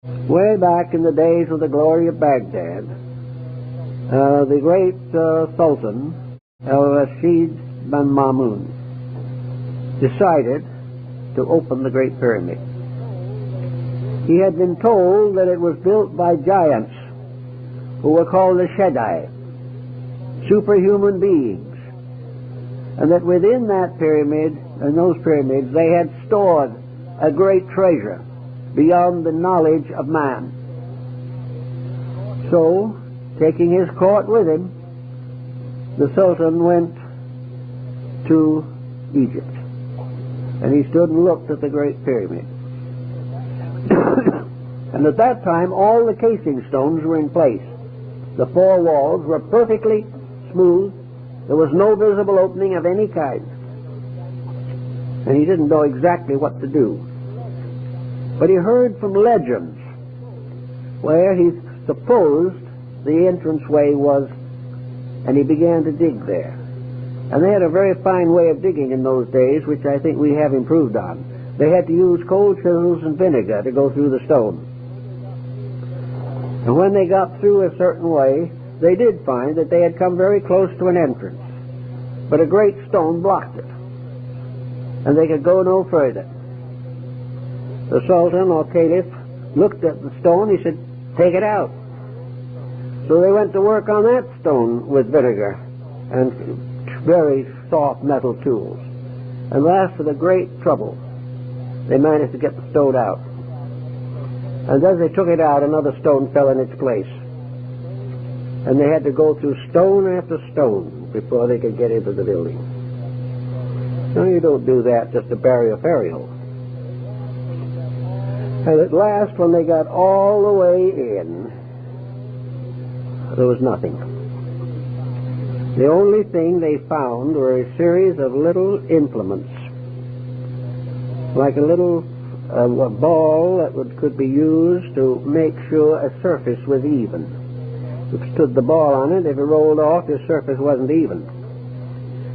Way back in the days of the glory of Baghdad, the great Sultan al-Rashid bin Mamun decided to open the Great Pyramid. He had been told that it was built by giants who were called the Shaddai, superhuman beings, and that within that pyramid, and those pyramids, they had stored a great treasure beyond the knowledge of man. So, taking his court with him, the Sultan went to Egypt, and he stood and looked at the Great Pyramid. And at that time, all the casing stones were in place. The four walls were perfectly smooth. There was no visible opening of any kind. And he didn't know exactly what to do. But he heard from legends where he supposed the entranceway was, and he began to dig there. And they had a very fine way of digging in those days, which I think we have improved on. They had to use cold chisels and vinegar to go through the stone. And when they got through a certain way, they did find that they had come very close to an entrance. But a great stone blocked it, and they could go no further. The Sultan or Caliph looked at the stone. He said, "Take it out." So they went to work on that stone with vinegar and very soft metal tools. And last, with a great trouble, they managed to get the stone out. And as they took it out, another stone fell in its place. And they had to go through stone after stone before they could get into the building. No, you don't do that just to bury a fairy hole. And at last, when they got all the way in, there was nothing. The only thing they found were a series of little implements, like a little a ball that could be used to make sure a surface was even. If you stood the ball on it, if it rolled off, the surface wasn't even.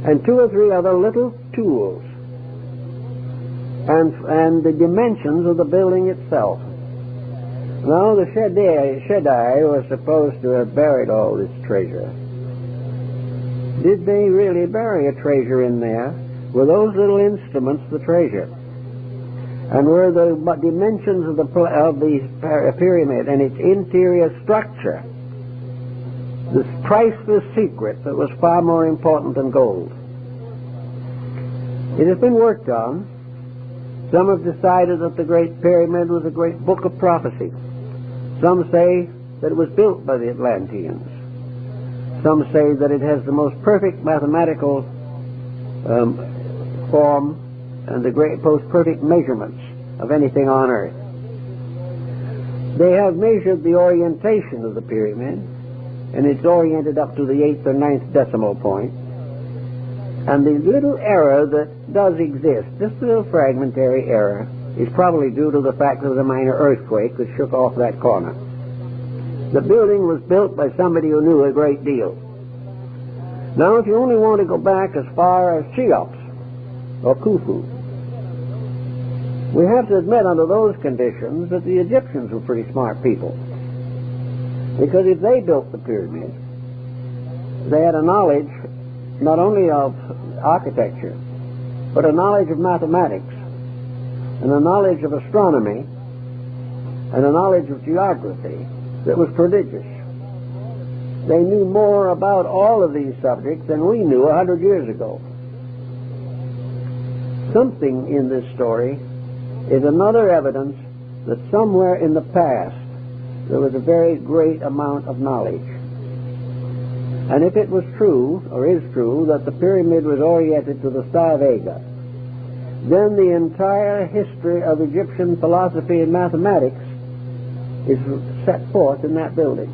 And two or three other little tools, and the dimensions of the building itself. Now the Shaddai was supposed to have buried all this treasure. Did they really bury a treasure in there? Were those little instruments the treasure? And were the dimensions of the pyramid and its interior structure this priceless secret that was far more important than gold? It has been worked on. Some have decided that the Great Pyramid was a great book of prophecy. Some say that it was built by the Atlanteans. Some say that it has the most perfect mathematical form and the most perfect measurements of anything on earth. They have measured the orientation of the pyramid, and it's oriented up to the 8th or 9th decimal point. And the little error that does exist, just a little fragmentary error, is probably due to the fact of the minor earthquake that shook off that corner. The building was built by somebody who knew a great deal. Now, if you only want to go back as far as Cheops or Khufu, we have to admit under those conditions that the Egyptians were pretty smart people. Because if they built the pyramid, they had a knowledge not only of architecture, but a knowledge of mathematics, and a knowledge of astronomy, and a knowledge of geography that was prodigious. They knew more about all of these subjects than we knew 100 years ago. Something in this story is another evidence that somewhere in the past there was a very great amount of knowledge. And if it was true, or is true, that the pyramid was oriented to the Star Vega, then the entire history of Egyptian philosophy and mathematics is set forth in that building.